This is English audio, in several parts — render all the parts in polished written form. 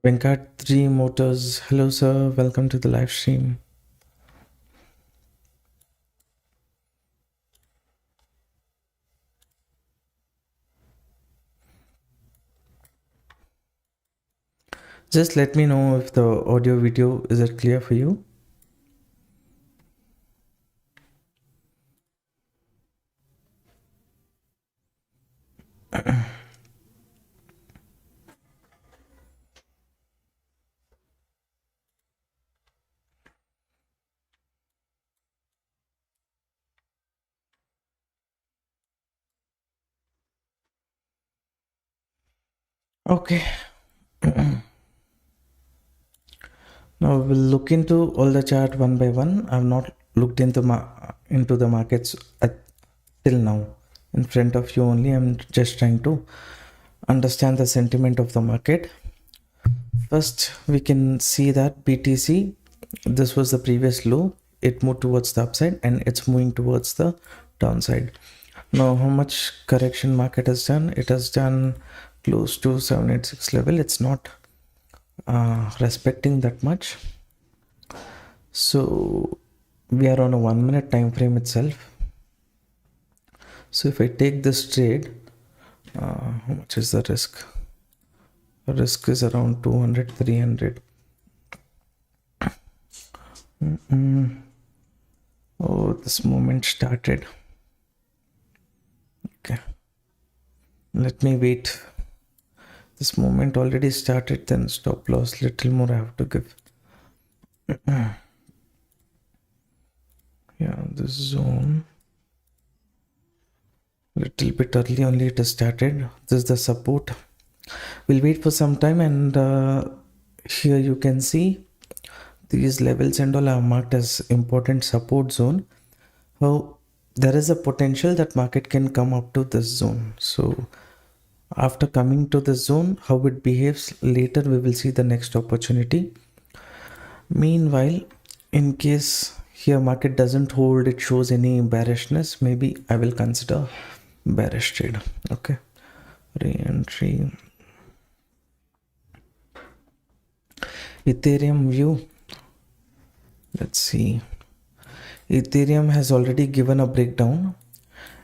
Venkat 3 Motors. Hello, sir. Welcome to the live stream. Just let me know if the audio video is it clear for you. Okay. Now we'll look into all the chart one by one. I've not looked into the markets till now. In front of you only. I'm just trying to understand the sentiment of the market. First, we can see that BTC, this was the previous low. It moved towards the upside and it's moving towards the downside. Now, how much correction market has done? It has done close to 786 level. It's not respecting that much. So we are on a 1 minute time frame itself. So if I take this trade, how much is the risk? The risk is around 200, 300. Oh, this movement started. Okay. Let me wait. This movement already started, then stop loss little more I have to give. Yeah, this zone little bit early only it has started. This is the support. We'll wait for some time, and here you can see these levels and all are marked as important support zone. How there is a potential that market can come up to this zone. So after coming to the zone, how it behaves later, we will see the next opportunity. Meanwhile, in case here market doesn't hold, it shows any bearishness, maybe I will consider bearish trade. Okay, re-entry. Ethereum view. Let's see. Ethereum has already given a breakdown,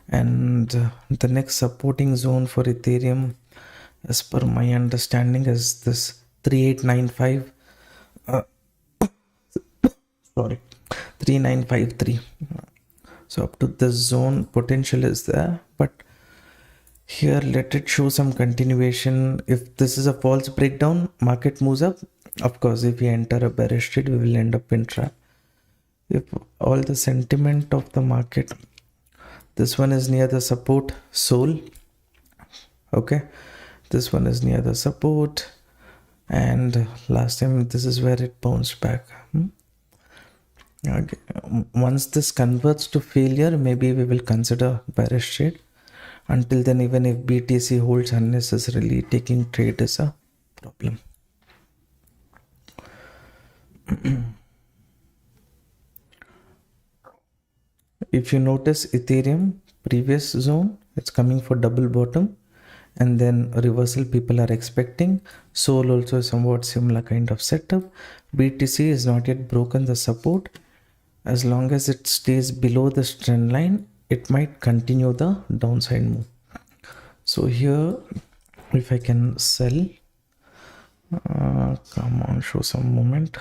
and the next supporting zone for Ethereum, as per my understanding, is this 3895. Sorry, 3953. So up to this zone, potential is there, but here let it show some continuation. If this is a false breakdown, market moves up. Of course, if we enter a bearish trade, we will end up in trap. If all the sentiment of the market, this one is near the support soul. Okay, this one is near the support, and last time this is where it bounced back. Okay. Once this converts to failure, maybe we will consider bearish trade. Until then, even if BTC holds unnecessarily, taking trade is a problem. If you notice Ethereum previous zone, it's coming for double bottom, and then reversal people are expecting. Sol also is somewhat similar kind of setup. BTC is not yet broken the support. As long as it stays below this trend line, it might continue the downside move. So here, if I can sell, come on, show some movement.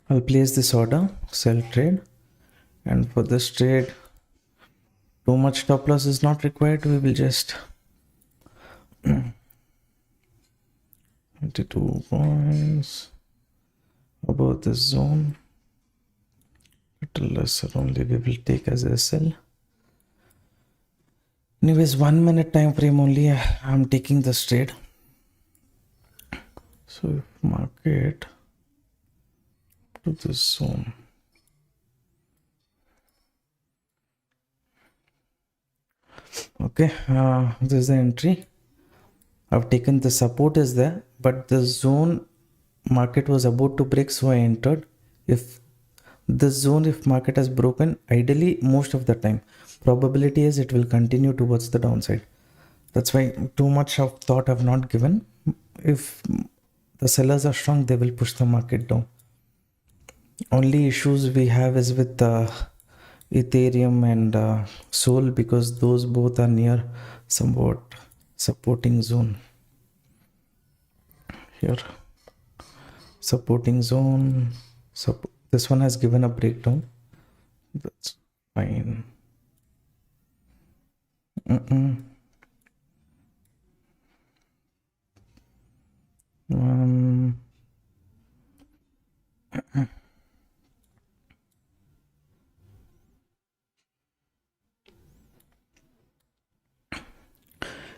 I'll place this order, sell trade, and for this trade, too much stop loss is not required. We will just 22 points above this zone, little lesser only we will take as SL. Anyways, 1 minute time frame only I'm taking this trade. So if market to this zone, okay, this is the entry. I've taken the support is there, but the zone market was about to break, so I entered. If this zone, if market has broken, ideally most of the time probability is it will continue towards the downside. That's why too much of thought I've not given. if the sellers are strong, they will push the market down. Only issues we have is with Ethereum and Sol, because those both are near somewhat supporting zone. Here, supporting zone. This one has given a breakdown. That's fine.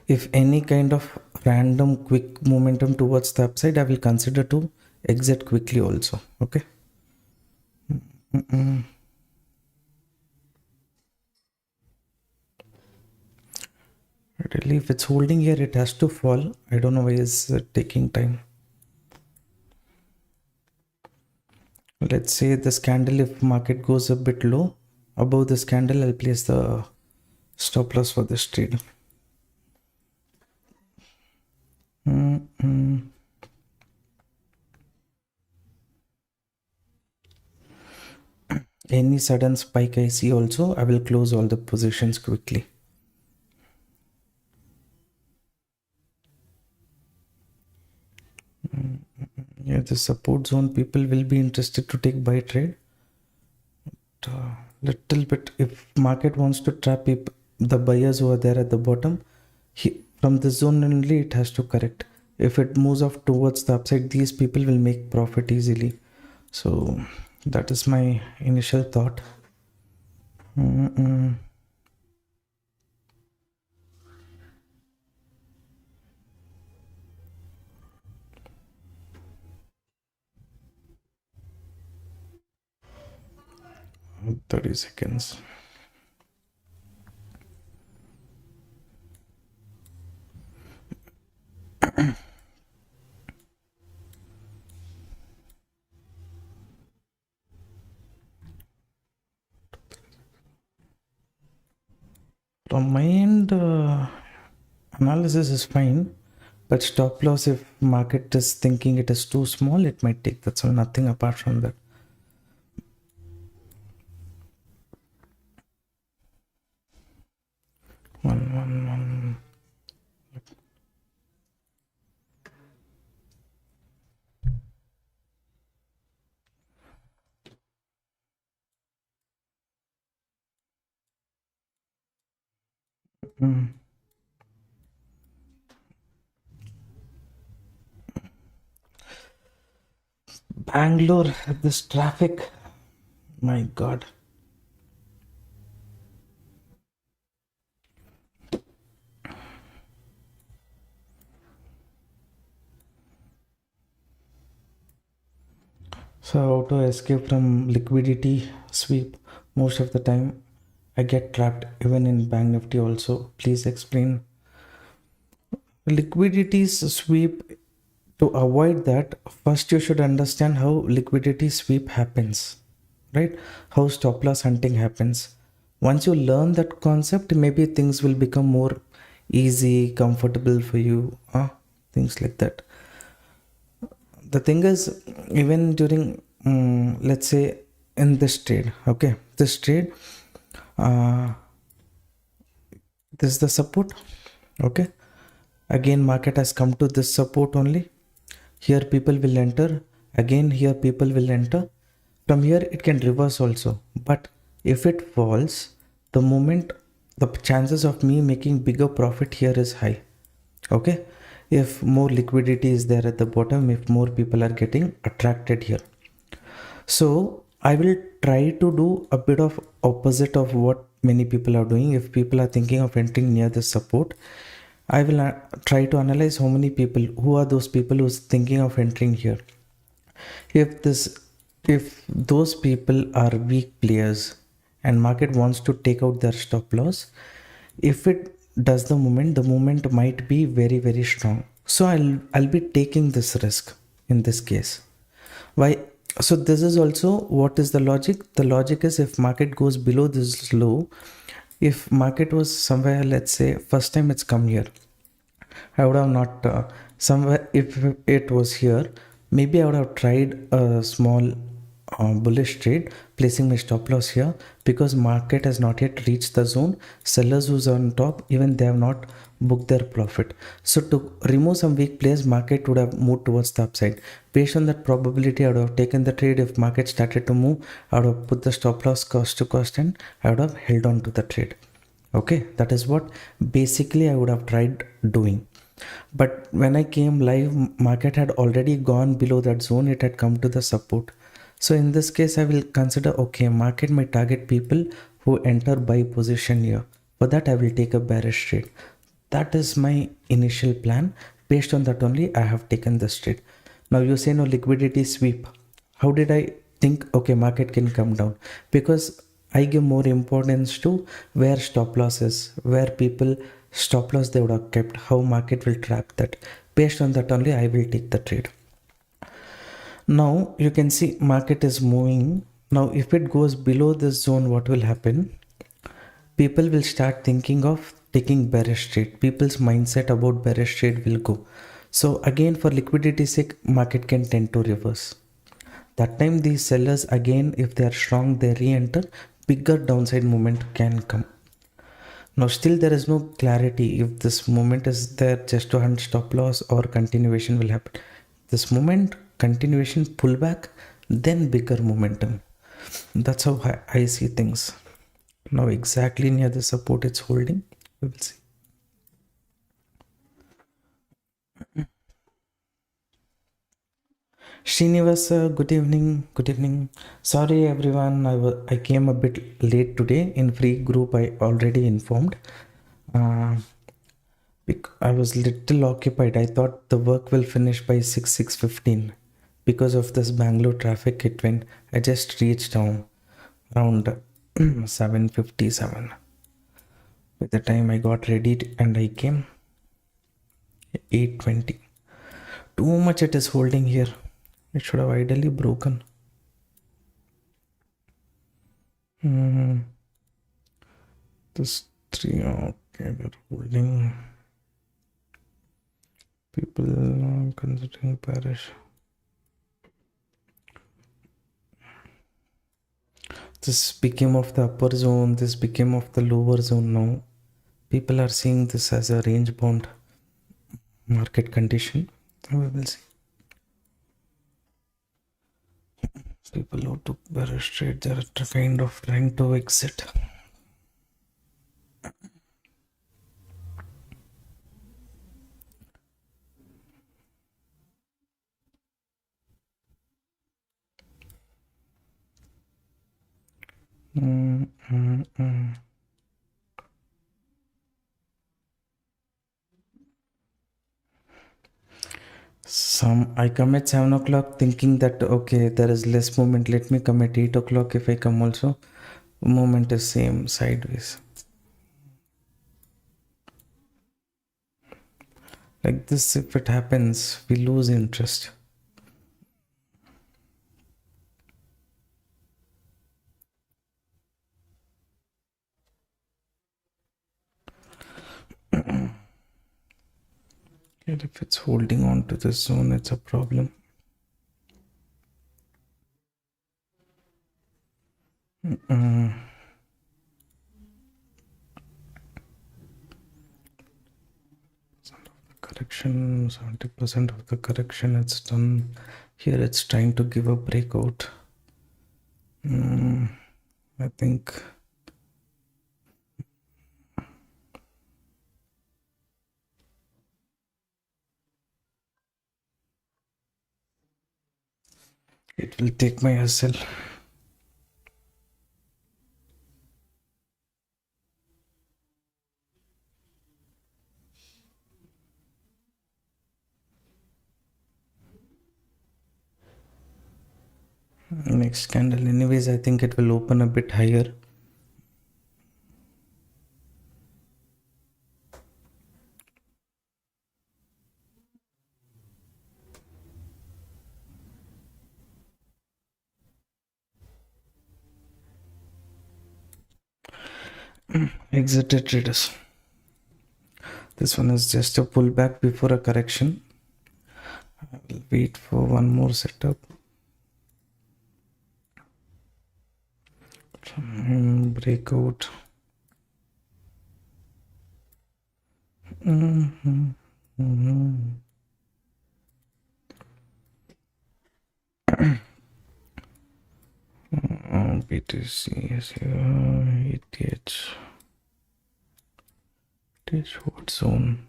If any kind of random quick momentum towards the upside, I will consider to exit quickly also. Okay. Really, if it's holding here, it has to fall. I don't know why it's taking time. Let's say this candle, if market goes a bit low above this candle, I'll place the stop loss for this trade. Any sudden spike I see also, I will close all the positions quickly. Yeah, the support zone, people will be interested to take buy trade. But, little bit, if market wants to trap the buyers who are there at the bottom, from this zone only it has to correct. If it moves off towards the upside, these people will make profit easily. So that is my initial thought. Mm, 30 seconds. From my end, analysis is fine, but stop loss, if market is thinking it is too small, it might take. That's all, nothing apart from that. One. Bangalore, this traffic, my god. So how to escape from liquidity sweep? Most of the time I get trapped, even in Bank Nifty also. Please explain. Liquidity sweep, to avoid that, first you should understand how liquidity sweep happens, right? How stop loss hunting happens. Once you learn that concept, maybe things will become more easy, comfortable for you, things like that. The thing is, even during let's say in this trade, okay, this trade, this is the support, okay, again market has come to this support only. Here people will enter, again here people will enter. From here it can reverse also, but if it falls, the moment, the chances of me making bigger profit here is high. Okay, if more liquidity is there at the bottom, if more people are getting attracted here. So I will try to do a bit of opposite of what many people are doing. If people are thinking of entering near the support, I will try to analyze how many people, who are those people who's thinking of entering here. If those people are weak players and market wants to take out their stop loss, if it does the movement might be very, very strong. So I'll be taking this risk in this case. Why? So this is also, what is the logic? The logic is, if market goes below this low, if market was somewhere, let's say first time it's come here, I would have not Somewhere, if it was here, maybe I would have tried a small bullish trade, placing my stop loss here, because market has not yet reached the zone. Sellers who's on top, even they have not booked their profit. So to remove some weak players, market would have moved towards the upside. Based on that probability, I would have taken the trade. If market started to move, I would have put the stop loss cost to cost, and I would have held on to the trade. Okay, that is what basically I would have tried doing. But when I came live, market had already gone below that zone. It had come to the support. So in this case, I will consider, okay, market may target people who enter buy position here. For that, I will take a bearish trade. That is my initial plan. Based on that only, I have taken this trade. Now you say no liquidity sweep. How did I think, okay, market can come down? Because I give more importance to where stop loss is, where people stop loss they would have kept, how market will trap that. Based on that only, I will take the trade. Now you can see market is moving. Now if it goes below this zone, what will happen? People will start thinking of taking bearish trade. People's mindset about bearish trade will go. So again, for liquidity sake, market can tend to reverse. That time these sellers again, if they are strong, they re-enter, bigger downside movement can come. Now still there is no clarity if this movement is there just to hunt stop loss or continuation will happen. This moment, continuation, pullback, then bigger momentum. That's how I see things. Now exactly near the support it's holding, we will see. Srinivasa, good evening. Good evening. Sorry everyone, I came a bit late today. In free group, I already informed. I was little occupied. I thought the work will finish by 6:15. Because of this Bangalore traffic, it went. I just reached home around 7:57. By the time I got ready and I came, 8:20. Too much it is holding here. It should have ideally broken. This three, okay, they're holding. People considering parish. This became of the upper zone, this became of the lower zone now. People are seeing this as a range bound market condition. We will see. People who took bearish trade, they are kind of trying to exit. I come at 7 o'clock thinking that okay, there is less movement. Let me come at 8 o'clock. If I come also, movement is same sideways. Like this, if it happens, we lose interest. And if it's holding on to this zone, it's a problem. Correction, 70% of the correction it's done. Here it's trying to give a breakout. I think it will take my SL. Next candle, anyways, I think it will open a bit higher. Exited traders. This one is just a pullback before a correction. I'll wait for one more setup. Breakout. BTC is here. ETH. What zone?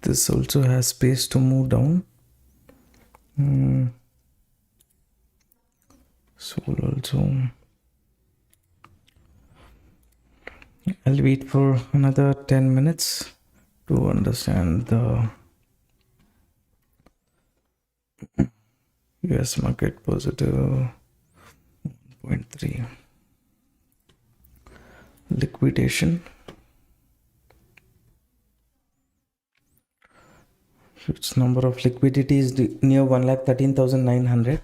This also has space to move down. Soul also. I'll wait for another 10 minutes to understand the US market positive 0.3 liquidation. Its number of liquidity is near 1,13,900.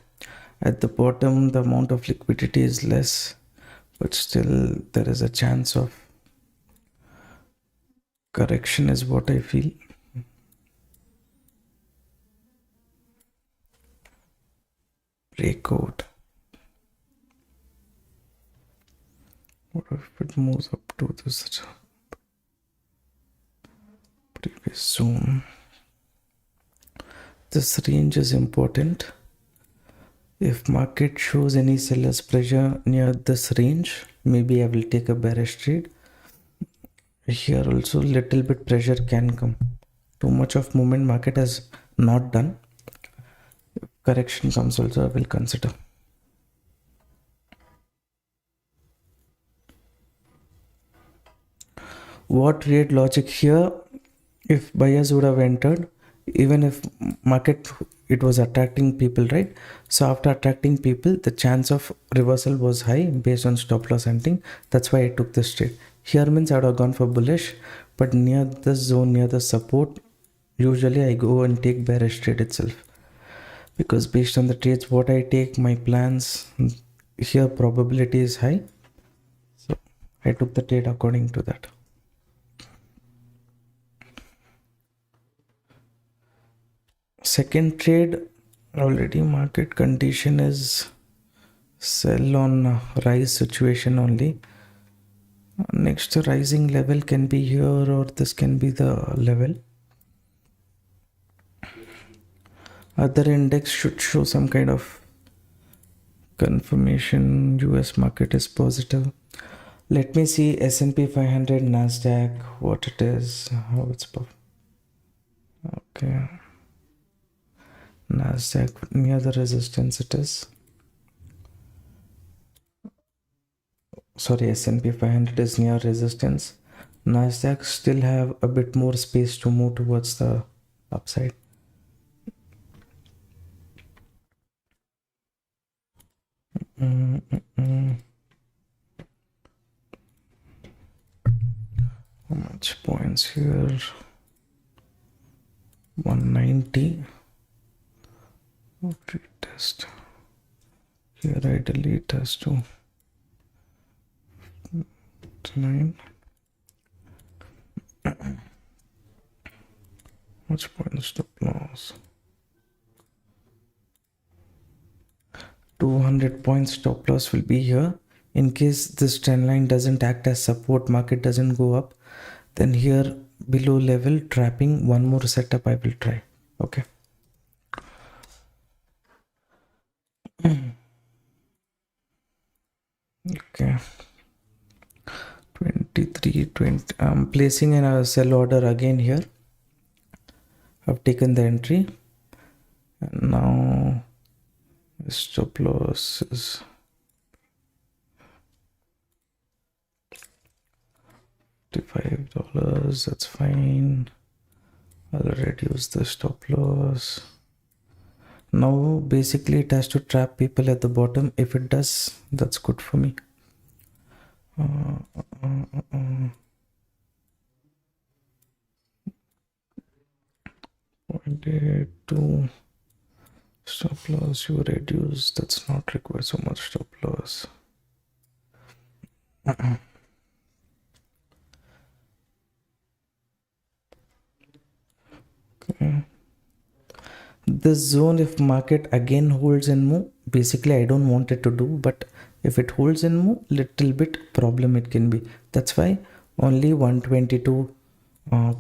At the bottom, the amount of liquidity is less, but still there is a chance of correction is what I feel. Breakout. What if it moves up to this previous zone? This range is important. If market shows any seller's pressure near this range, maybe I will take a bearish trade. Here also little bit pressure can come. Too much of movement market has not done. If correction comes also I will consider. What trade logic here? If buyers would have entered, even if market it was attracting people, right? So after attracting people, the chance of reversal was high based on stop loss hunting. That's why I took this trade. Here means I would have gone for bullish, but near this zone, near the support, usually I go and take bearish trade itself, because based on the trades what I take, my plans, here probability is high, so I took the trade according to that. Second trade, already market condition is sell on rise situation only. Next rising level can be here, or this can be the level. Other index should show some kind of confirmation. US market is positive. Let me see S&P 500, Nasdaq, what it is, how it's okay. Nasdaq near the resistance it is. Sorry, S&P 500 is near resistance. Nasdaq still have a bit more space to move towards the upside. How much points here? 190. Retest. Here I delete as to 9. Much points stop loss? 200 points stop loss will be here. In case this trend line doesn't act as support, market doesn't go up, then here below level trapping, one more setup I will try. Okay. Okay. 2320. I'm placing in a sell order again here. I've taken the entry, and now stop loss is $55. That's fine. I'll reduce the stop loss. Now basically it has to trap people at the bottom. If it does, that's good for me. 0.82 stop loss you reduce. That's not require so much stop loss. This zone, if market again holds and move, basically I don't want it to do, but if it holds and move, little bit problem it can be. That's why only 122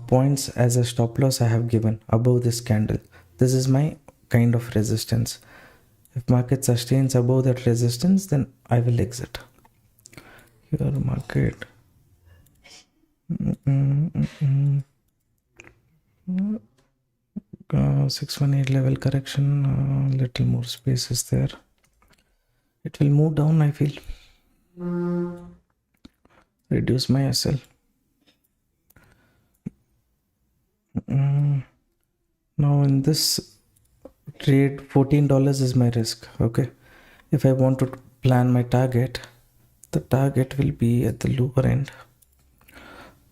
points as a stop loss I have given above this candle. This is my kind of resistance. If market sustains above that resistance, then I will exit. Here market 618 level correction, little more space is there. It will move down, I feel. Reduce my SL. Now in this trade, $14 is my risk. Okay, if I want to plan my target, the target will be at the lower end.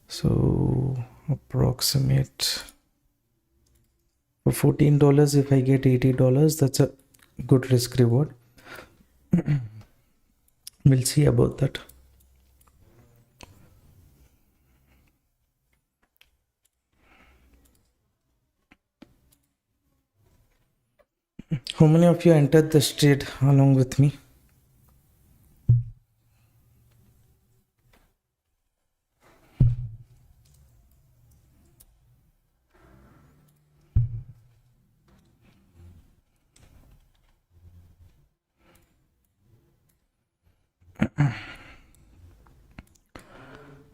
So approximate for $14, if I get $80, that's a good risk reward. We'll see about that. How many of you entered this trade along with me?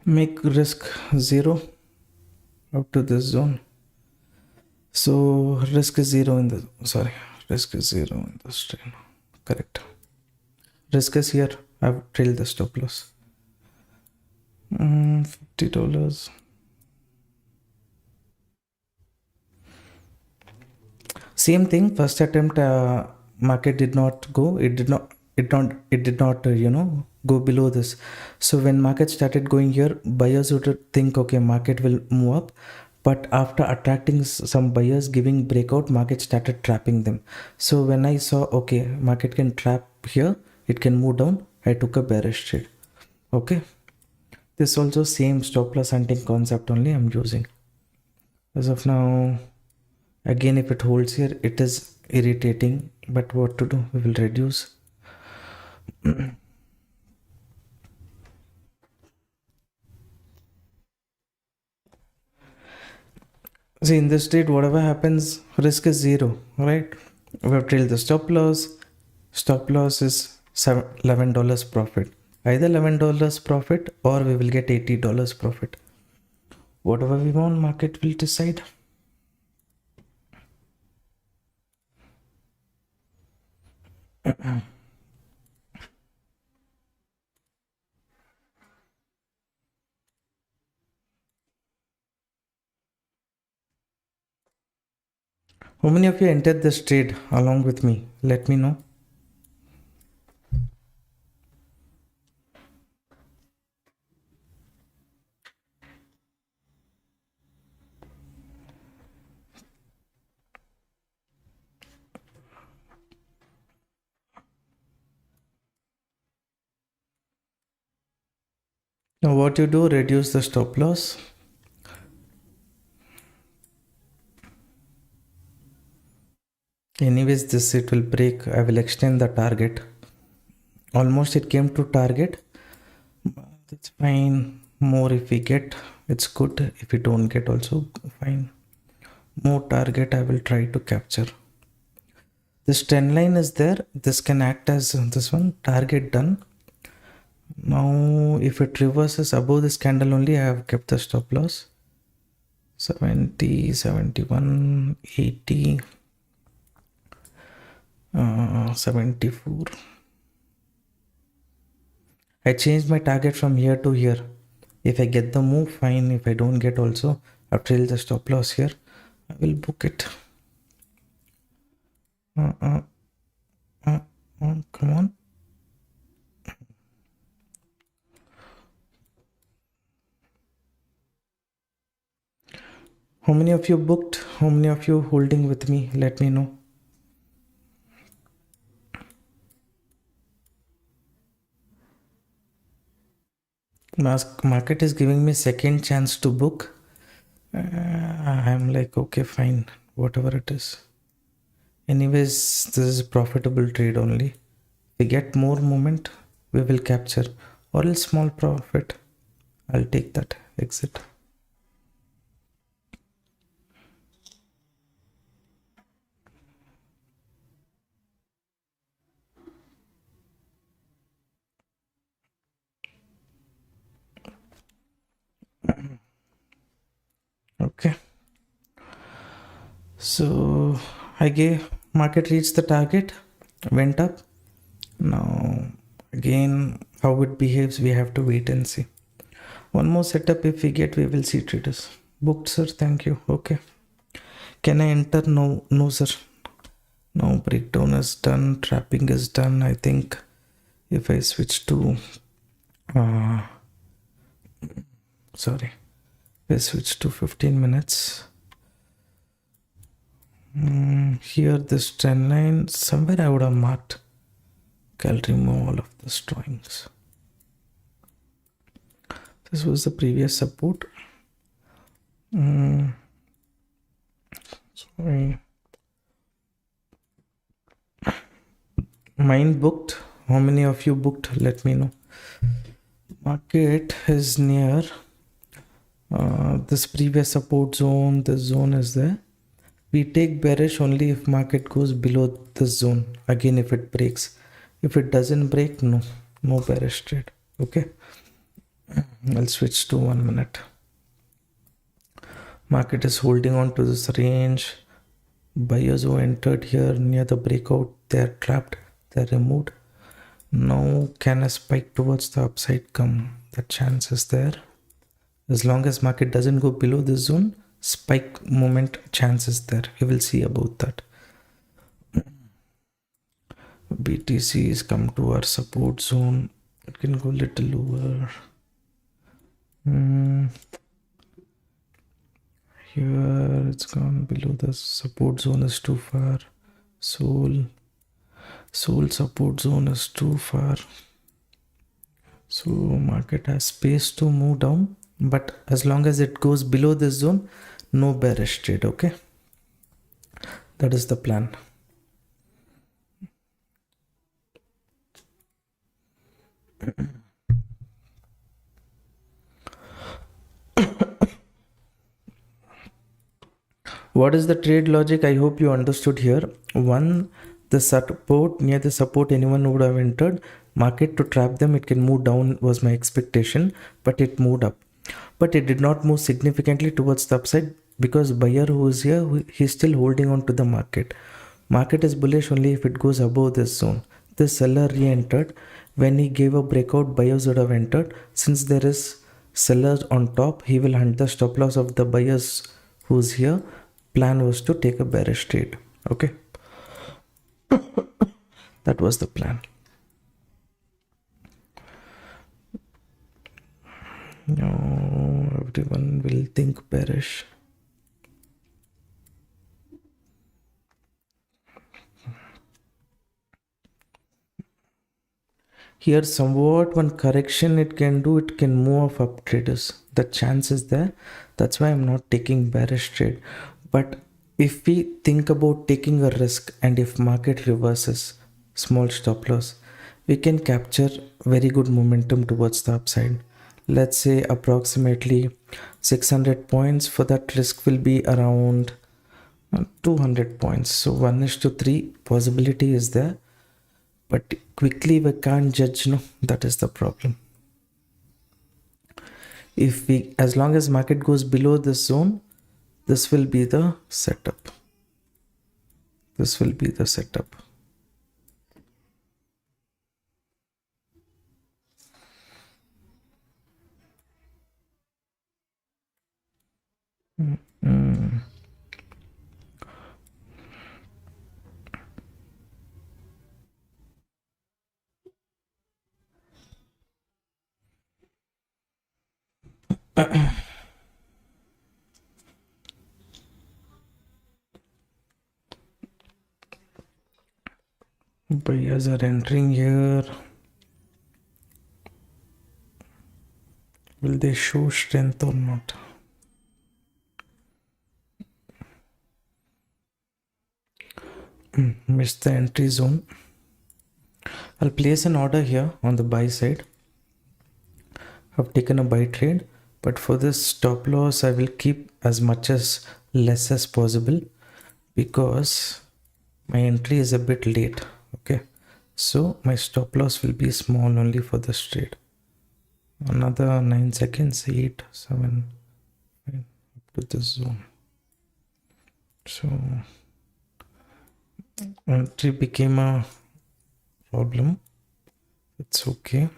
Make risk 0 up to this zone. So risk is 0 in the risk is 0 in this trade. Correct. Risk is here. I've trailed the stop loss. $50. Same thing. First attempt, market did not go. It did not go below this. So when market started going here, buyers would think, okay, market will move up. But after attracting some buyers giving breakout, market started trapping them. So when I saw, okay, market can trap here, it can move down, I took a bearish trade. Okay, this also same stop loss hunting concept only I'm using. As of now, again, if it holds here, it is irritating, but what to do? We will reduce. See, in this trade, whatever happens, risk is 0, right? We have trailed the stop loss. Stop loss is $11 profit. Either $11 profit or we will get $80 profit. Whatever we want, market will decide. How many of you entered this trade along with me? Let me know. Now what you do, reduce the stop loss. Anyways, this it will break. I will extend the target. Almost it came to target. That's fine. More if we get, it's good. If we don't get, also fine. More target I will try to capture. This trend line is there. This can act as this one. Target done. Now if it reverses above this candle only, I have kept the stop loss. 70, 71, 80, 74. I changed my target from here to here. If I get the move, fine. If I don't get, also I've trailed the stop loss here. I will book it. Come on. How many of you booked? How many of you holding with me? Let me know. Market is giving me second chance to book. I'm like, okay, fine, whatever it is. Anyways, this is profitable trade only. We get more moment, we will capture, or else small profit. I'll take that exit. Okay. So I gave market reached the target, went up. Now again, how it behaves, we have to wait and see. One more setup if we get, we will see traders. Booked, sir. Thank you. Okay. Can I enter? No, no, sir. Now breakdown is done. Trapping is done. I think if I switch to, sorry, if I switch to 15 minutes. Here this trend line, somewhere I would have marked. I'll remove all of these drawings. This was the previous support. Sorry. Mine booked. How many of you booked? Let me know. Market is near this previous support zone. This zone is there. We take bearish only if market goes below this zone. Again, if it breaks. If it doesn't break, no bearish trade. Okay. I'll switch to 1 minute. Market is holding on to this range. Buyers who entered here near the breakout, they're trapped, they're removed. Now can a spike towards the upside come? The chance is there. As long as market doesn't go below this zone, spike moment chance is there. We will see about that. BTC is come to our support zone. It can go little lower. Here it's gone below the support zone is too far. Soul support zone is too far. So market has space to move down, but as long as it goes below this zone, no bearish trade. Okay, that is the plan. What is the trade logic? I hope you understood here. One, the support, near the support anyone would have entered, market to trap them, it can move down was my expectation, but it moved up. But it did not move significantly towards the upside because buyer who is here, he's still holding on to the market. Market is bullish only if it goes above this zone. This seller re-entered. When he gave a breakout, buyers would have entered. Since there is sellers on top, he will hunt the stop loss of the buyers who's here. Plan was to take a bearish trade. Okay. That was the plan. Now everyone will think bearish. Here somewhat one correction it can do, it can move up traders. The chance is there. That's why I'm not taking bearish trade. But if we think about taking a risk and if market reverses, small stop loss, we can capture very good momentum towards the upside. Let's say approximately 600 points. For that risk will be around 200 points. So 1:3 possibility is there. But quickly we can't judge, no, that is the problem. If we, as long as market goes below this zone, this will be the setup. This will be the setup. Buyers are entering here. Will they show strength or not? missed the entry zone. I'll place an order here on the buy side. I've taken a buy trade, but for this stop loss I will keep as much as less as possible because my entry is a bit late. Okay, so my stop loss will be small only for this trade. Another 9 seconds, 8, 7, 5, up to this zone. So entry became a problem. It's okay.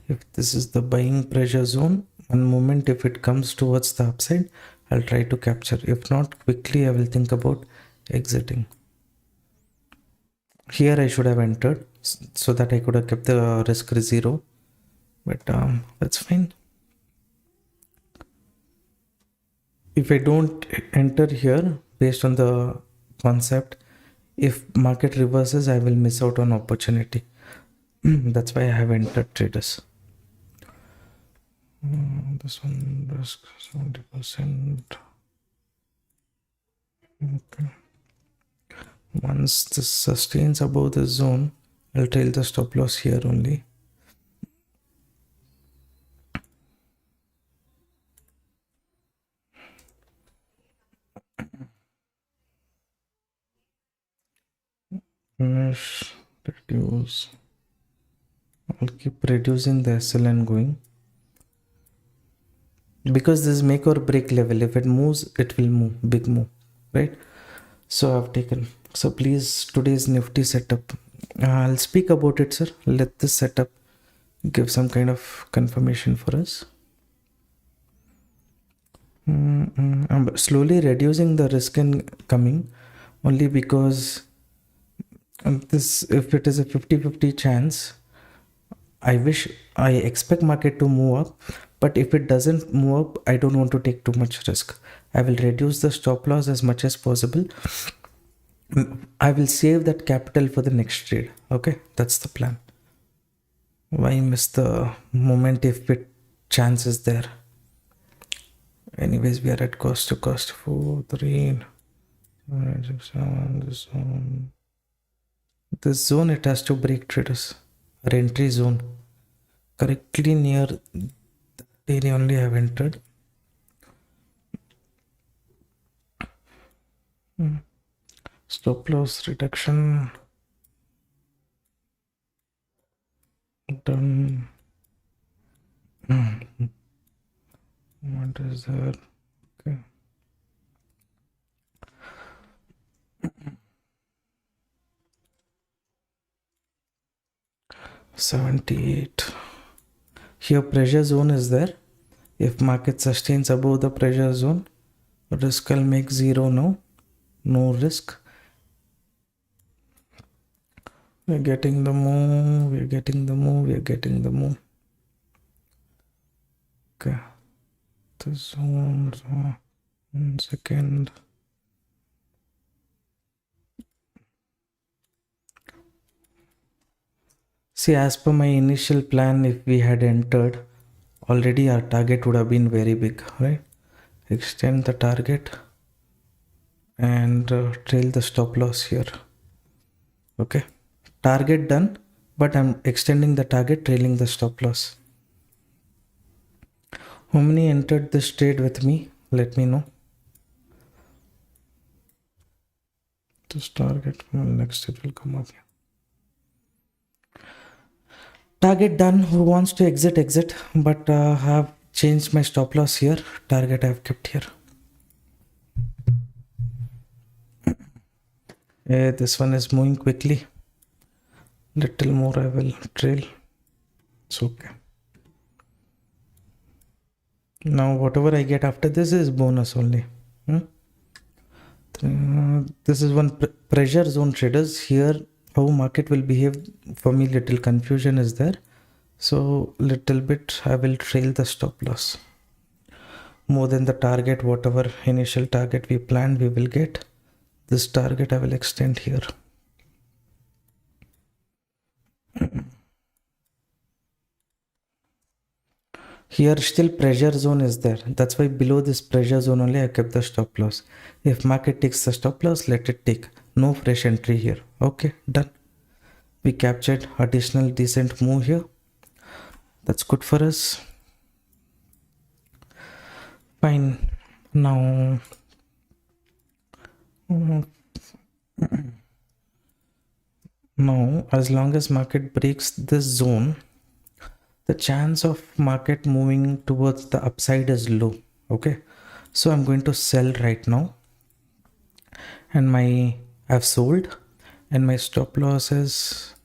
If this is the buying pressure zone, one moment if it comes towards the upside, I'll try to capture. If not, quickly I will think about exiting. Here I should have entered so that I could have kept the risk 0, but that's fine. If I don't enter here based on the concept, if market reverses, I will miss out on opportunity. That's why I have entered traders. This one risk 70%. Okay. Once this sustains above the zone, I'll trail the stop loss here only. Finish, reduce. I'll keep reducing the SLN going. Because this is make or break level. If it moves, it will move. Big move, right? So I've taken. So please, today's Nifty setup. I'll speak about it, sir. Let this setup give some kind of confirmation for us. I'm slowly reducing the risk in coming only because this, if it is a 50-50 chance, I expect market to move up, but if it doesn't move up, I don't want to take too much risk. I will reduce the stop loss as much as possible. I will save that capital for the next trade. Okay, that's the plan. Why miss the moment if it chance is there? Anyways, we are at cost to cost 4, 3, 6, 7, this zone it has to break traders. Our entry zone correctly near the area only I have entered. Stop loss reduction done. What is that? Okay. $78. Here pressure zone is there. If market sustains above the pressure zone, risk I'll make 0 now. No risk. We're getting the move. We're getting the move. We're getting the move. Okay. The zone. 1 second. See, as per my initial plan, if we had entered, already our target would have been very big, right? Extend the target and trail the stop loss here. Okay. Target done, but I'm extending the target, trailing the stop loss. How many entered this trade with me? Let me know. This target, well, next it will come up here. Target done. Who wants to exit, exit, but have changed my stop loss here. Target I've kept here. This one is moving quickly. Little more I will trail. It's okay. Now whatever I get after this is bonus only. This is one pressure zone traders. Here how market will behave, for me little confusion is there, so little bit I will trail the stop loss more than the target. Whatever initial target we planned, we will get. This target I will extend here. Here still pressure zone is there. That's why below this pressure zone only I kept the stop loss. If market takes the stop loss, let it take. No fresh entry here. Okay, done. We captured additional decent move here. That's good for us. Fine. Now as long as market breaks this zone, the chance of market moving towards the upside is low. Okay, so I'm going to sell right now, and I've sold, and my stop loss is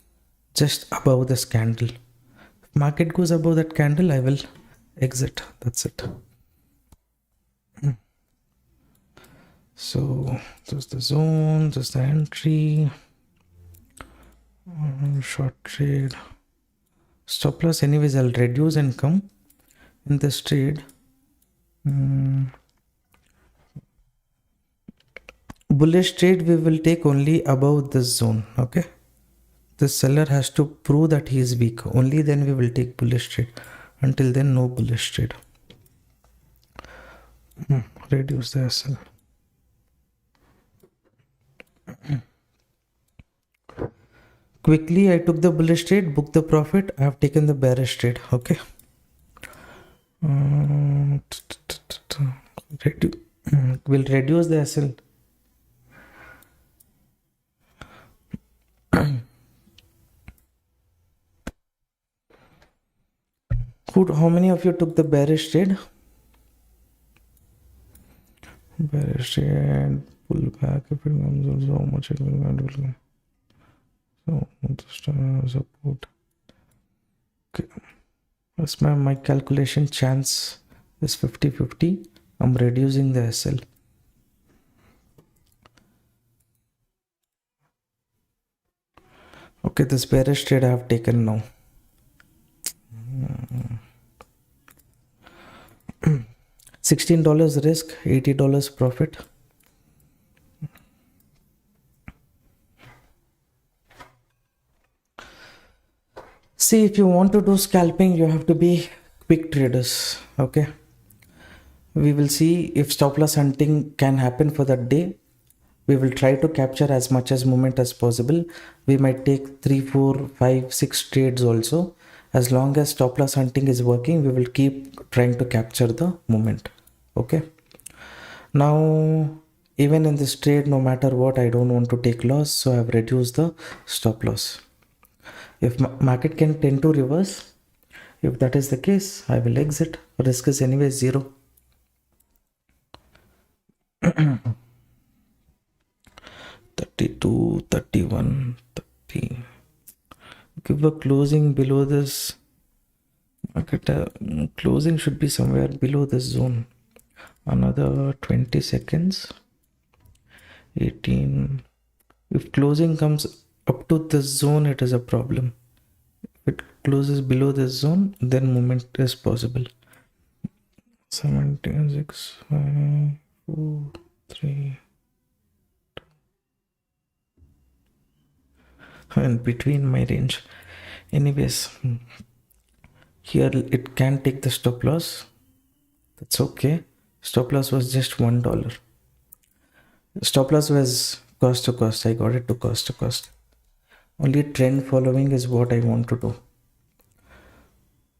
just above this candle. If market goes above that candle, I will exit. That's it. So there's the zone, there's the entry, short trade, stop loss. Anyways, I'll reduce and come in this trade. Bullish trade we will take only above this zone. Okay, the seller has to prove that he is weak, only then we will take bullish trade. Until then, no bullish trade. Reduce the SL. Quickly I took the bullish trade, booked the profit. I have taken the bearish trade. Okay, we'll reduce the SL. How many of you took the bearish trade? Bearish trade, pull back if it comes, so much it will go. So support. Okay, that's my calculation chance is 50-50. I'm reducing the SL. Okay, this bearish trade I have taken now. $16 risk, $80 profit. See, if you want to do scalping, you have to be quick traders. Okay, we will see if stop loss hunting can happen for that day. We will try to capture as much as movement as possible. We might take 3, 4, 5, 6 trades also. As long as stop loss hunting is working, we will keep trying to capture the movement. Okay, now even in this trade, no matter what, I don't want to take loss, so I have reduced the stop loss. If market can tend to reverse, if that is the case, I will exit. Risk is anyway 0. 32, 31, 30. Give a closing below this. Market closing should be somewhere below this zone. Another 20 seconds. 18. If closing comes up to this zone, it is a problem. If it closes below this zone, then movement is possible. 17, 6, 5, 4, 3. And between my range. Anyways, here it can take the stop loss. That's okay. Stop loss was just $1. Stop loss was cost to cost. I got it to cost to cost. Only trend following is what I want to do.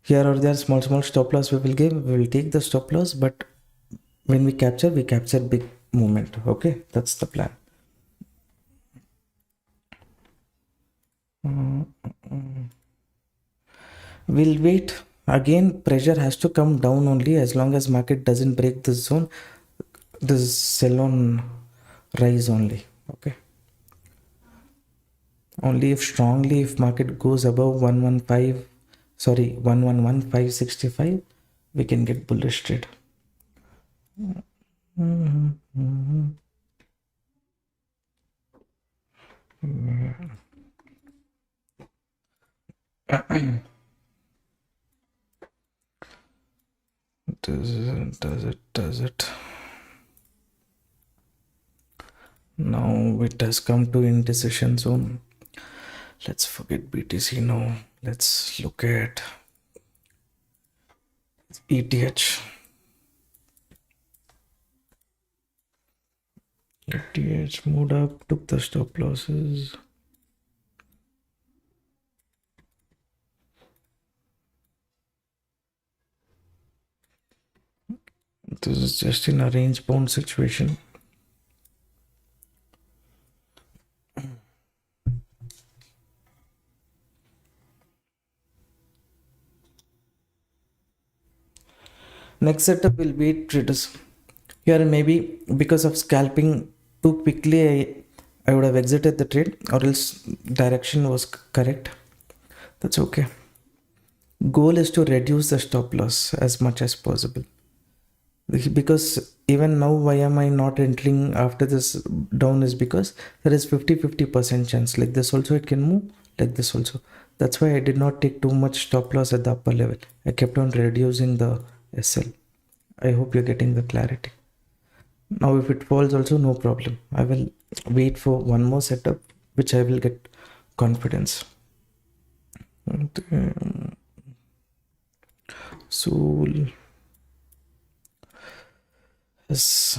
Here or there, small stop loss we will give. We will take the stop loss, but when we capture big movement. Okay, that's the plan. We'll wait. Again, pressure has to come down only as long as market doesn't break this zone. This sell on rise only. Okay. Only if market goes above 111,565, we can get bullish trade. Does it? Now it has come to indecision zone. Let's forget BTC now. Let's look at ETH. ETH moved up, took the stop losses. This is just in a range bound situation. Next setup will be traders. Here maybe because of scalping too quickly, I would have exited the trade, or else direction was correct. That's okay. Goal is to reduce the stop loss as much as possible. Because even now, why am I not entering after this down is because there is 50-50% chance. Like this also it can move, like this also. That's why I did not take too much stop loss at the upper level. I kept on reducing the SL. I hope you're getting the clarity. Now if it falls also, no problem. I will wait for one more setup which I will get confidence. And, Soul. Yes.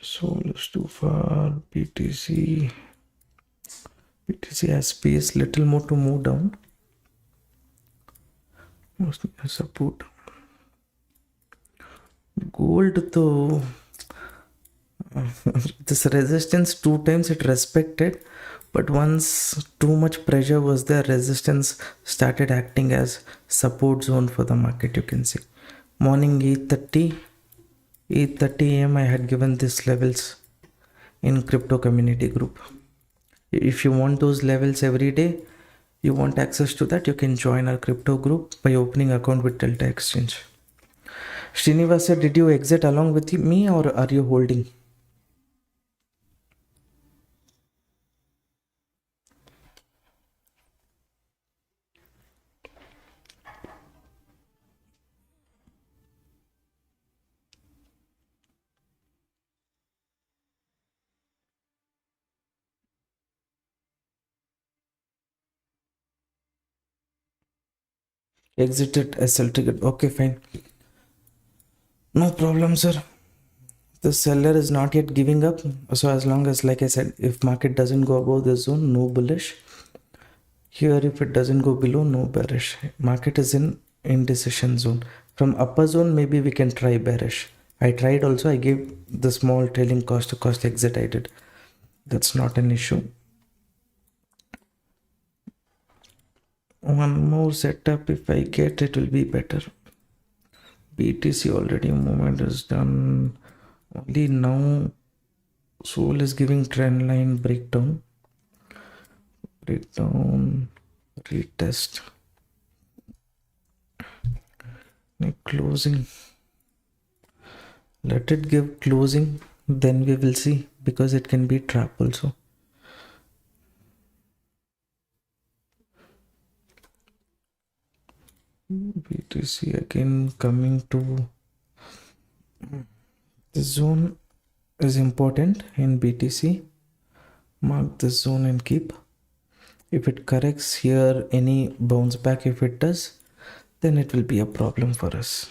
Soul is too far. BTC has space little more to move down. Mostly support. Gold though, this resistance 2 times it respected, but once too much pressure was there, resistance started acting as support zone for the market. You can see morning 8:30 a.m. I had given these levels in crypto community group. If you want those levels every day, you want access to that, you can join our crypto group by opening account with Delta Exchange. Srinivasa, did you exit along with me or are you holding? Exited SL triggered. Okay, fine. No problem, sir. The seller is not yet giving up. So as long as, like I said, if market doesn't go above the zone, no bullish. Here, if it doesn't go below, no bearish. Market is in indecision zone. From upper zone, maybe we can try bearish. I tried also. I gave the small trailing cost to cost exit I did. That's not an issue. One more setup, if I get, it will be better. BTC already movement is done. Only now Soul is giving trend line breakdown, retest, closing. Let it give closing, then we will see, because it can be trap also. BTC again coming to this zone is important in BTC. Mark this zone and keep. If it corrects here, any bounce back, if it does, then it will be a problem for us.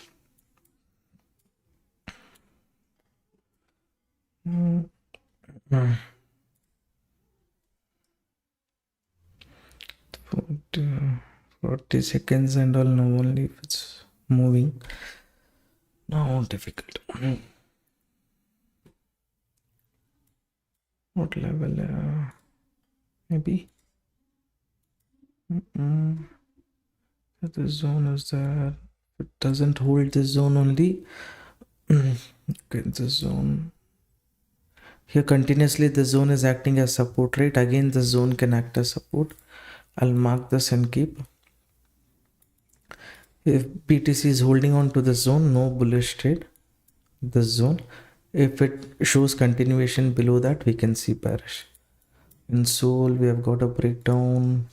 Mm. 40 seconds and all, now only if it's moving. Now difficult. What level? Maybe. The zone is there. It doesn't hold this zone only. Okay, this zone. Here continuously the zone is acting as support, right? Again the zone can act as support. I'll mark this and keep. If BTC is holding on to the zone, no bullish trade. This zone. If it shows continuation below that, we can see bearish. In Soul, we have got a breakdown.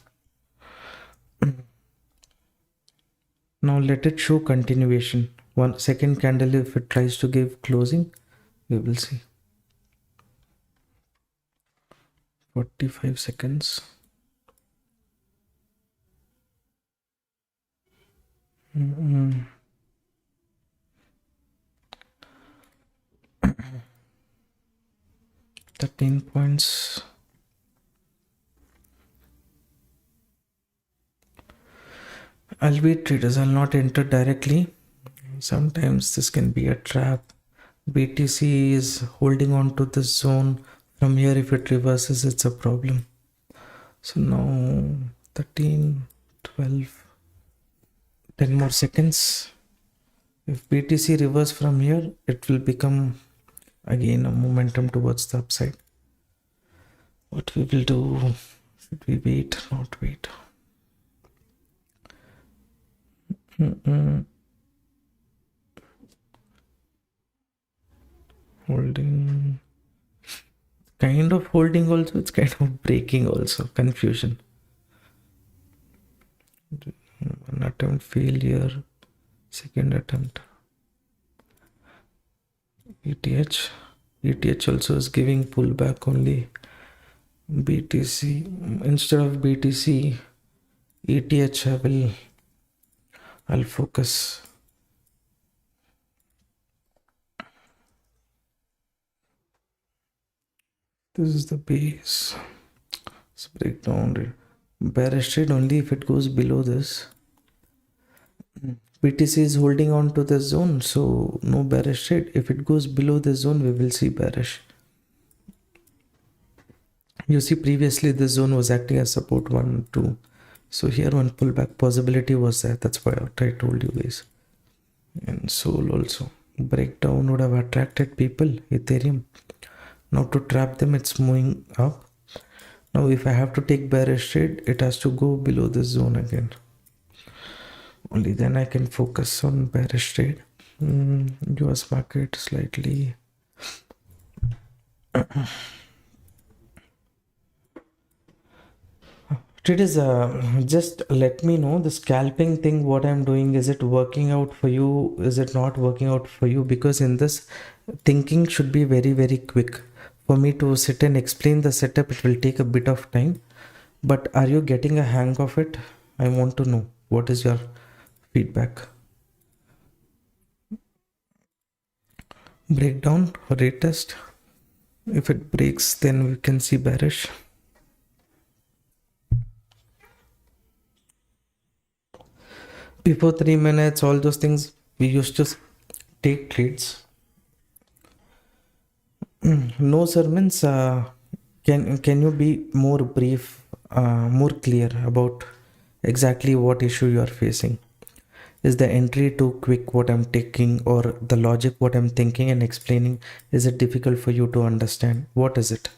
Now let it show continuation. One second candle, if it tries to give closing, we will see. 45 seconds. 13 points. I'll be traders, I'll not enter directly. Sometimes this can be a trap. BTC is holding on to this zone. From here, if it reverses, it's a problem. So now 13, 12, 10 more seconds. If BTC reverse from here, it will become again a momentum towards the upside. What we will do, should we wait, not wait? Holding, kind of holding also, it's kind of breaking also, confusion. One attempt failure, second attempt. ETH also is giving pullback only. BTC, instead of BTC, ETH I'll focus. This is the base. Let's break down. Bearish trade only if it goes below this. BTC is holding on to the zone, so no bearish trade. If it goes below the zone, we will see bearish. You see, previously this zone was acting as support 1, 2. So here one pullback possibility was there. That's why I told you guys. And Sol also. Breakdown would have attracted people. Ethereum. Now to trap them, it's moving up. Now if I have to take bearish trade, it has to go below this zone again. Only then I can focus on bearish trade. US market slightly. Traders, just let me know the scalping thing, what I'm doing, is it working out for you? Is it not working out for you? Because in this, thinking should be very, very quick. For me to sit and explain the setup, it will take a bit of time. But are you getting a hang of it? I want to know. What is your feedback? Breakdown, retest. If it breaks, then we can see bearish. Before 3 minutes, all those things, we used to take trades. No, sir, means can you be more brief, more clear about exactly what issue you are facing? Is the entry too quick what I'm taking, or the logic what I'm thinking and explaining, is it difficult for you to understand? What is it?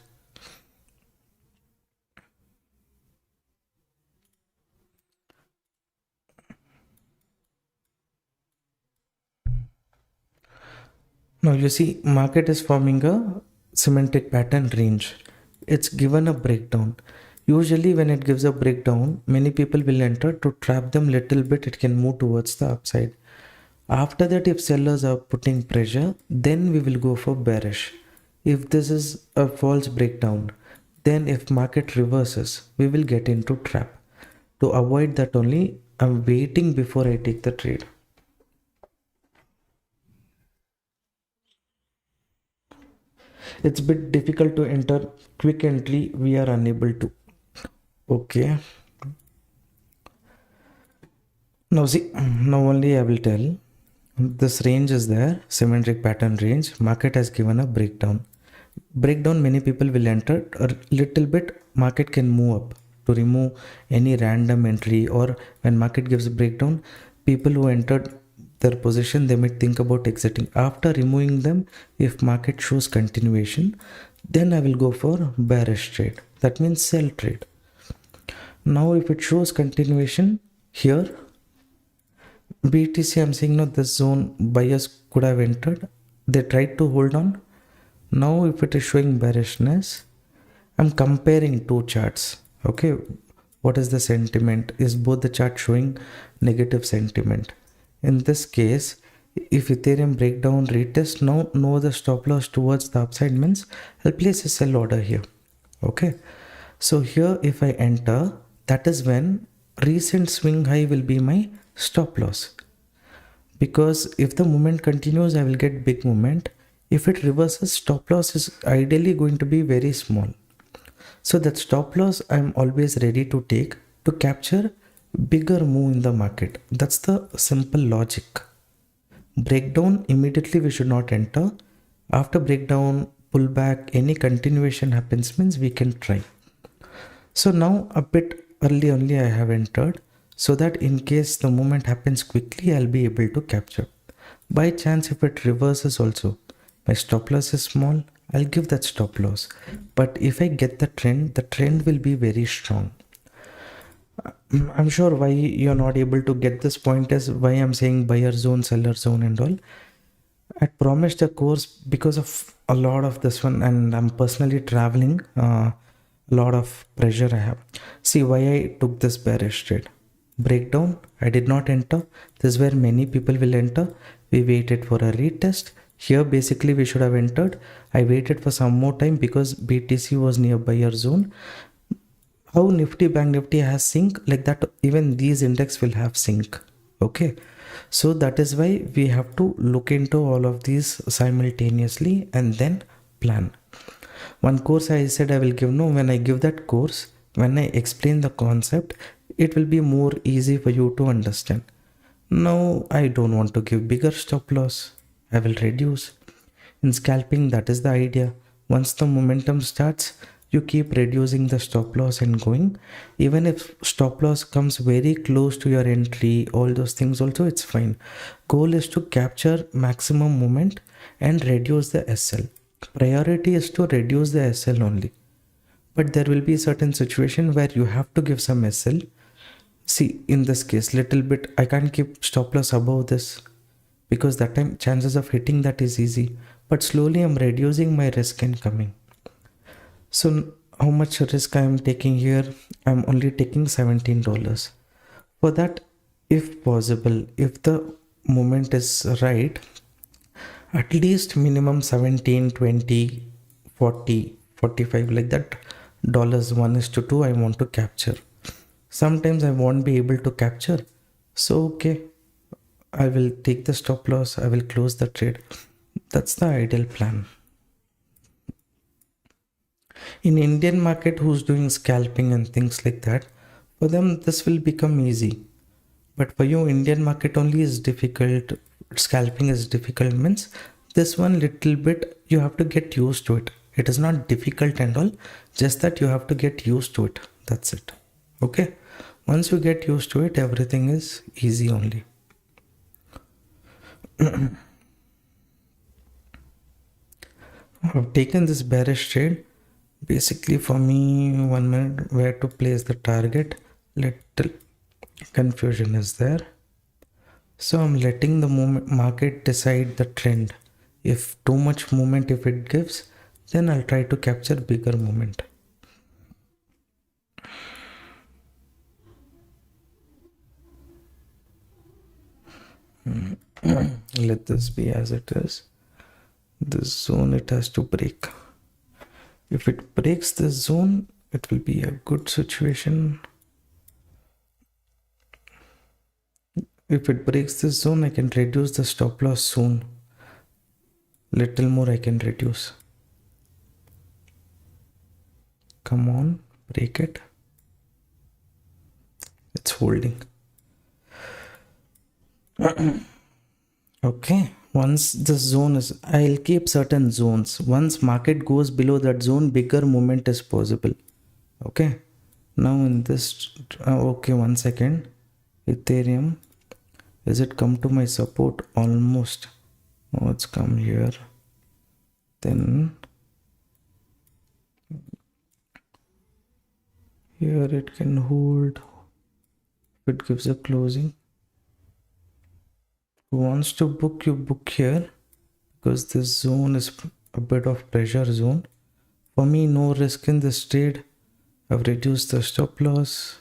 Now you see, market is forming a symmetric pattern range. It's given a breakdown. Usually when it gives a breakdown, many people will enter to trap them little bit. It can move towards the upside. After that, if sellers are putting pressure, then we will go for bearish. If this is a false breakdown, then if market reverses, we will get into trap. To avoid that only, I'm waiting before I take the trade. It's a bit difficult to enter quick entry. We are unable to. Okay. Now see, now only I will tell. This range is there, symmetric pattern range. Market has given a breakdown. Breakdown, many people will enter a little bit. Market can move up to remove any random entry, or when market gives a breakdown, people who entered their position, they might think about exiting. After removing them, if market shows continuation, then I will go for bearish trade. That means sell trade. Now if it shows continuation here, BTC, I'm saying, no, this zone buyers could have entered. They tried to hold on. Now if it is showing bearishness, I'm comparing two charts. Okay, what is the sentiment? Is both the charts showing negative sentiment? In this case, if Ethereum breakdown retest, now know the stop loss towards the upside, means I'll place a sell order here. Okay, so here if I enter, that is when recent swing high will be my stop loss. Because if the movement continues, I will get big movement. If it reverses, stop loss is ideally going to be very small. So that stop loss I'm always ready to take to capture bigger move in the market. That's the simple logic. Breakdown, immediately we should not enter. After breakdown, pullback, any continuation happens means we can try. So now a bit early only I have entered, so that in case the movement happens quickly, I'll be able to capture. By chance, if it reverses also, my stop loss is small, I'll give that stop loss. But if I get the trend will be very strong. I'm sure why you're not able to get this point is why I'm saying buyer zone, seller zone and all. I promised a course because of a lot of this one, and I'm personally traveling. A lot of pressure I have. See why I took this bearish trade. Breakdown, I did not enter. This is where many people will enter. We waited for a retest. Here basically we should have entered. I waited for some more time because BTC was near buyer zone. How Nifty, Bank Nifty has sync, like that even these index will have sync. Okay, so that is why we have to look into all of these simultaneously and then plan. One course I said I will give, no, when I give that course, when I explain the concept, it will be more easy for you to understand. Now I don't want to give bigger stop loss, I will reduce. In scalping, that is the idea. Once the momentum starts, you keep reducing the stop loss and going. Even if stop loss comes very close to your entry, all those things also, it's fine. Goal is to capture maximum moment and reduce the SL. Priority is to reduce the SL only. But there will be certain situation where you have to give some SL. See, in this case, little bit, I can't keep stop loss above this because that time chances of hitting that is easy. But slowly I'm reducing my risk and coming. So how much risk I am taking here? I'm only taking $17. For that, if possible, if the moment is right, at least minimum 17, 20, 40, 45, like that dollars 1:2 I want to capture. Sometimes I won't be able to capture. So okay, I will take the stop loss, I will close the trade. That's the ideal plan. In Indian market, who's doing scalping and things like that, for them this will become easy. But for you, Indian market only is difficult. Scalping is difficult means this one little bit you have to get used to it. It is not difficult and all, just that you have to get used to it. That's it. Okay. Once you get used to it, everything is easy only. I've taken this bearish trade. Basically for me, 1 minute where to place the target, little confusion is there. So I'm letting the market decide the trend. If too much movement if it gives, then I'll try to capture bigger movement. Let this be as it is. This zone it has to break. If it breaks this zone, it will be a good situation. If it breaks this zone, I can reduce the stop loss soon. Little more I can reduce. Come on, break it. It's holding. Okay, once the zone is, I'll keep certain zones. Once market goes below that zone, bigger movement is possible. Okay, now in this, okay, 1 second. Ethereum, is it come to my support? Almost. Oh, it's come here. Then here it can hold. If it gives a closing. Who wants to book, you book here, because this zone is a bit of pressure zone. For me, no risk in this trade. I've reduced the stop loss.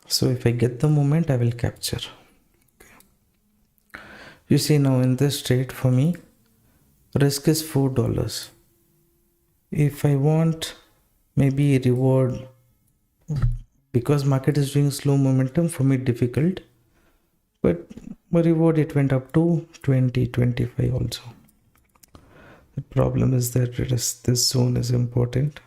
So if I get the moment, I will capture. You see now in this trade for me, risk is $4. If I want maybe reward, because market is doing slow momentum, for me difficult. but reward it went up to 2025 also. The problem is that this zone is important.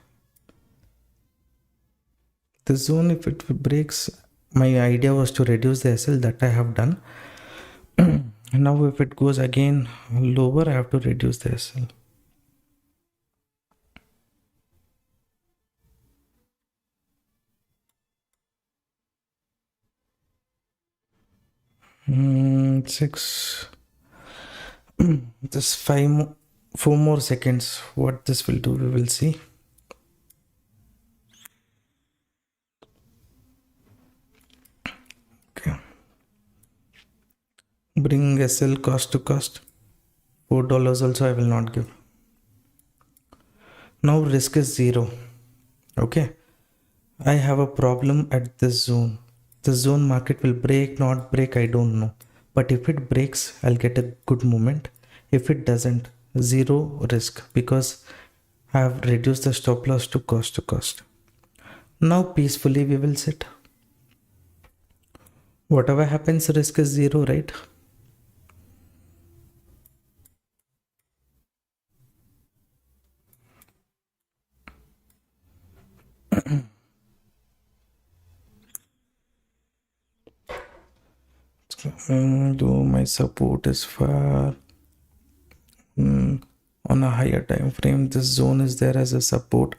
This zone, if it breaks, my idea was to reduce the SL, that I have done. Now if it goes again lower, I have to reduce the SL. Six. Just 4 more seconds. What this will do, we will see. Okay. Bring SL cost to cost. $4 also I will not give. Now risk is 0. Okay. I have a problem at this zone. The zone market will break, not break, I don't know. But if it breaks, I'll get a good moment. If it doesn't, 0 risk, because I have reduced the stop loss to cost. Now peacefully we will sit. Whatever happens, risk is 0, right? Though my support is far on a higher time frame, this zone is there as a support.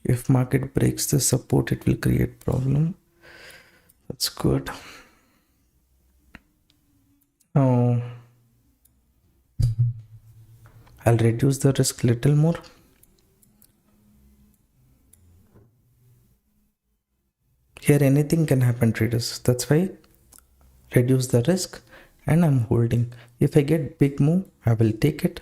If market breaks the support, it will create problem. That's good. Now I'll reduce the risk little more. Here anything can happen, traders. That's why reduce the risk and I'm holding. If I get big move, I will take it.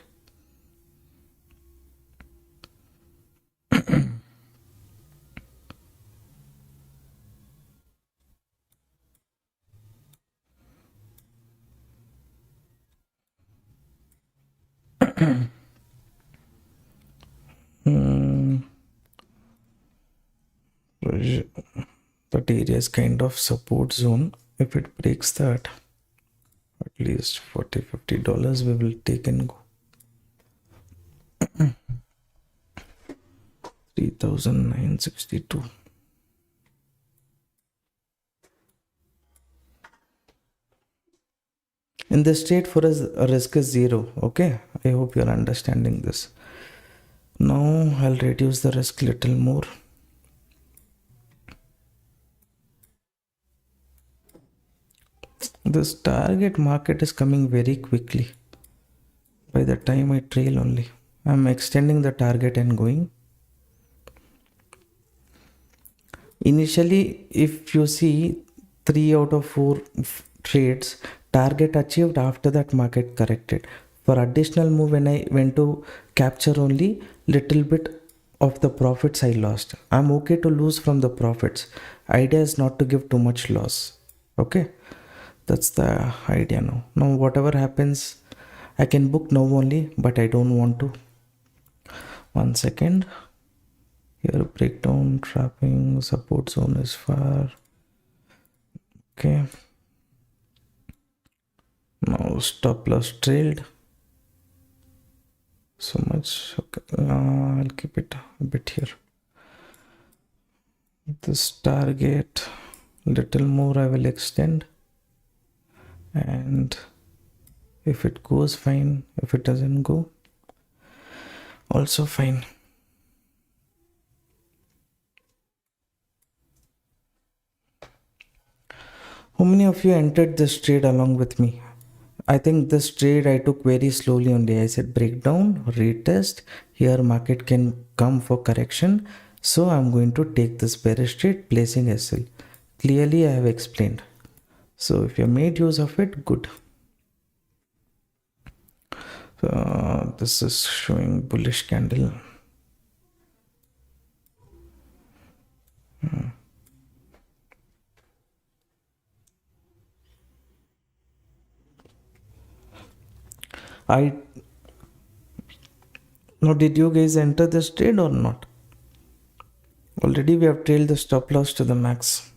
That area is kind of support zone. If it breaks that, at least $40-50 we will take and go. 3,962. In this trade, for us, risk is 0. Okay, I hope you're understanding this. Now I'll reduce the risk little more. This target market is coming very quickly. By the time I trail only, I'm extending the target and going. Initially, if you see 3 out of 4 trades, target achieved, after that market corrected. For additional move, when I went to capture only little bit of the profits, I lost. I'm okay to lose from the profits. Idea is not to give too much loss. Okay, that's the idea now. Now whatever happens, I can book now only, but I don't want to. 1 second. Here breakdown, trapping, support zone is far. Okay. Now stop loss trailed. So much. Okay. I'll keep it a bit here. This target, little more I will extend. And if it goes, fine. If it doesn't go, also fine. How many of you entered this trade along with me? I think this trade I took very slowly only. I said breakdown, retest. Here market can come for correction. So I'm going to take this bearish trade, placing SL. Clearly I have explained. So if you made use of it, good. This is showing bullish candle. Now did you guys enter this trade or not? Already we have trailed the stop loss to the max.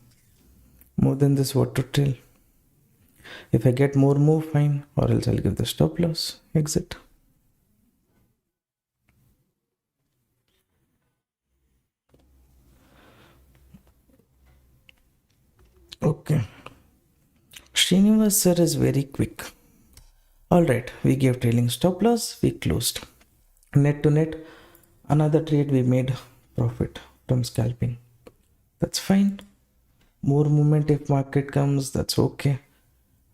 More than this, what to trail? If I get more move, fine, or else I'll give the stop loss, exit. Okay. Srinivas sir is very quick. Alright, we gave trailing stop loss, we closed. Net to net, another trade we made profit from scalping. That's fine. More movement if market comes, that's okay.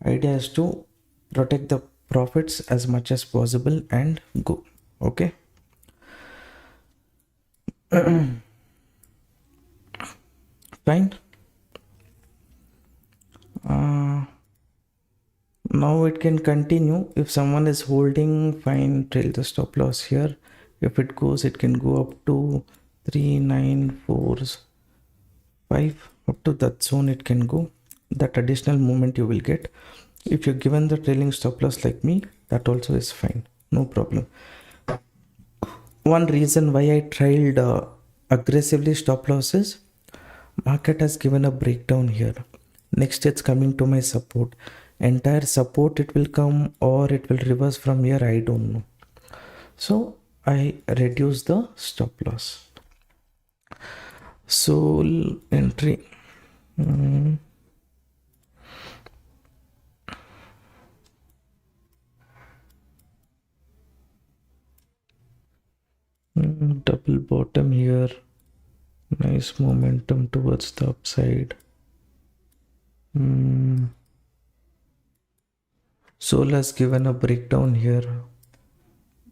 Idea is to protect the profits as much as possible and go. Okay. Fine. Now it can continue. If someone is holding, fine, trail the stop loss here. If it goes, it can go up to 394.5, up to that zone it can go. That additional movement you will get. If you're given the trailing stop loss like me, that also is fine, no problem. One reason why I trailed aggressively stop losses, market has given a breakdown here. Next it's coming to my support. Entire support it will come or it will reverse from here, I don't know. So I reduce the stop loss. So entry. Double bottom here. Nice momentum towards the upside. Sol has given a breakdown here.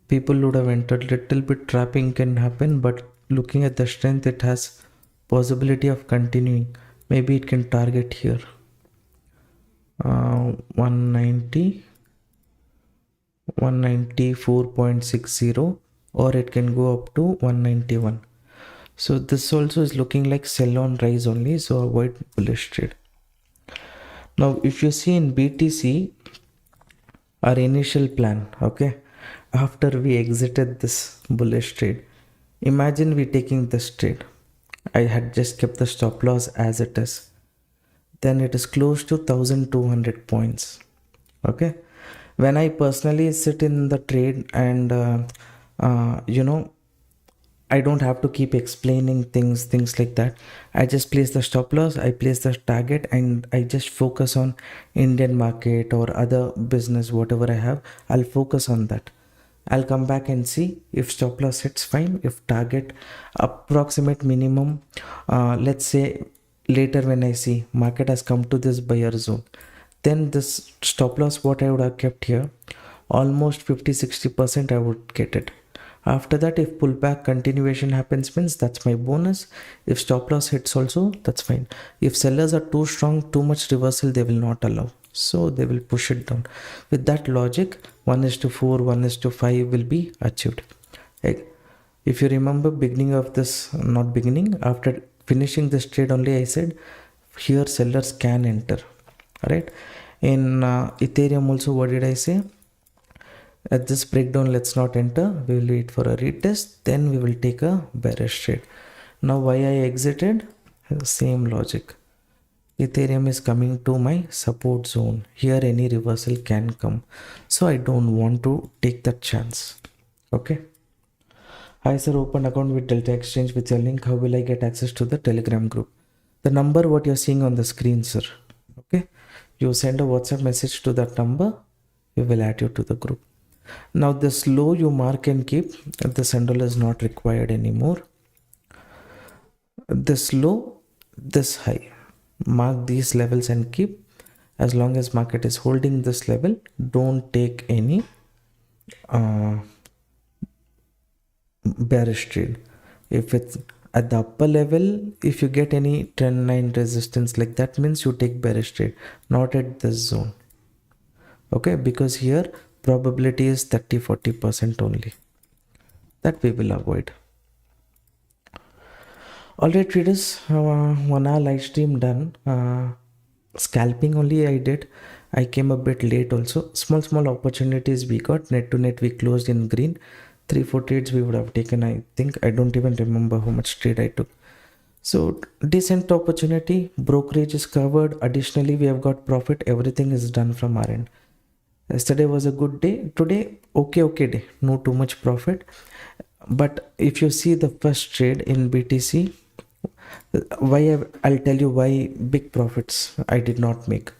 People would have entered, little bit trapping can happen, but looking at the strength, it has possibility of continuing. Maybe it can target here 190, 194.60, or it can go up to 191. So this also is looking like sell on rise only, so avoid bullish trade. Now if you see in BTC, our initial plan, okay, after we exited this bullish trade, imagine we taking this trade. I had just kept the stop loss as it is. Then it is close to 1200 points. Okay. When I personally sit in the trade and, I don't have to keep explaining things like that. I just place the stop loss, I place the target, and I just focus on Indian market or other business, whatever I have, I'll focus on that. I'll come back and see if stop loss hits, fine. If target approximate minimum, let's say later when I see market has come to this buyer zone, then this stop loss what I would have kept here, almost 50-60% I would get it. After that, if pullback continuation happens, means that's my bonus. If stop loss hits also, that's fine. If sellers are too strong, too much reversal, they will not allow. So they will push it down. With that logic, 1:4, 1:5 will be achieved. If you remember beginning of this, not beginning, after finishing this trade only, I said, here sellers can enter. Alright. In Ethereum also, what did I say? At this breakdown, let's not enter. We will wait for a retest. Then we will take a bearish trade. Now why I exited? Same logic. Ethereum is coming to my support zone. Here any reversal can come. So I don't want to take that chance. Okay. Hi sir, open account with Delta Exchange with your link. How will I get access to the Telegram group? The number what you're seeing on the screen, sir. Okay. You send a WhatsApp message to that number. We will add you to the group. Now this low you mark and keep. This handle is not required anymore. This low, this high. Mark these levels and keep. As long as market is holding this level, don't take any bearish trade. If it's at the upper level, if you get any trend line resistance like that, means you take bearish trade, not at this zone. Okay, because here probability is 30-40% only. That we will avoid. Alright traders, 1 hour live stream done. Scalping only I did. I came a bit late also. Small opportunities we got. Net to net we closed in green. 3-4 trades we would have taken, I think. I don't even remember how much trade I took. So decent opportunity, brokerage is covered, additionally we have got profit, everything is done from our end. Yesterday was a good day, today okay day, no too much profit. But if you see the first trade in BTC, I'll tell you why big profits I did not make.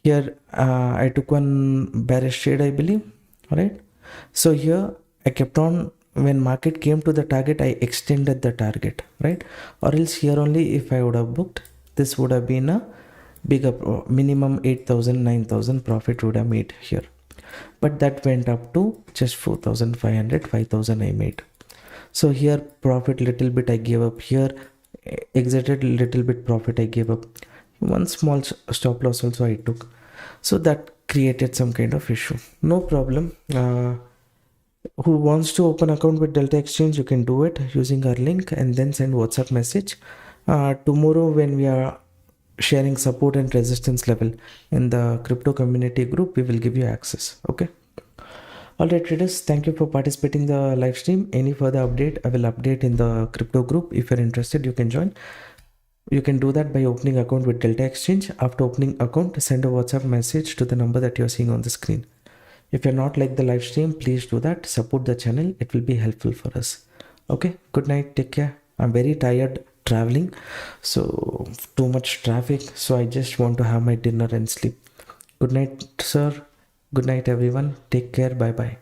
Here I took one bearish trade, I believe, right? So here I kept on, when market came to the target I extended the target, right? Or else here only if I would have booked, this would have been a bigger minimum 8,000 9,000 profit would have made here. But that went up to just 4,500 5,000 I made. So here profit little bit I gave up, here exited little bit profit I gave up, one small stop loss also I took. So that created some kind of issue. No problem. Who wants to open account with Delta Exchange, you can do it using our link and then send WhatsApp message. Tomorrow when we are sharing support and resistance level in the crypto community group, we will give you access. Okay. Alright traders, thank you for participating in the live stream. Any further update, I will update in the crypto group. If you're interested, you can join. You can do that by opening account with Delta Exchange. After opening account, send a WhatsApp message to the number that you're seeing on the screen. If you're not like the live stream, please do that. Support the channel. It will be helpful for us. Okay. Good night. Take care. I'm very tired traveling. So too much traffic. So I just want to have my dinner and sleep. Good night, sir. Good night, everyone. Take care. Bye bye.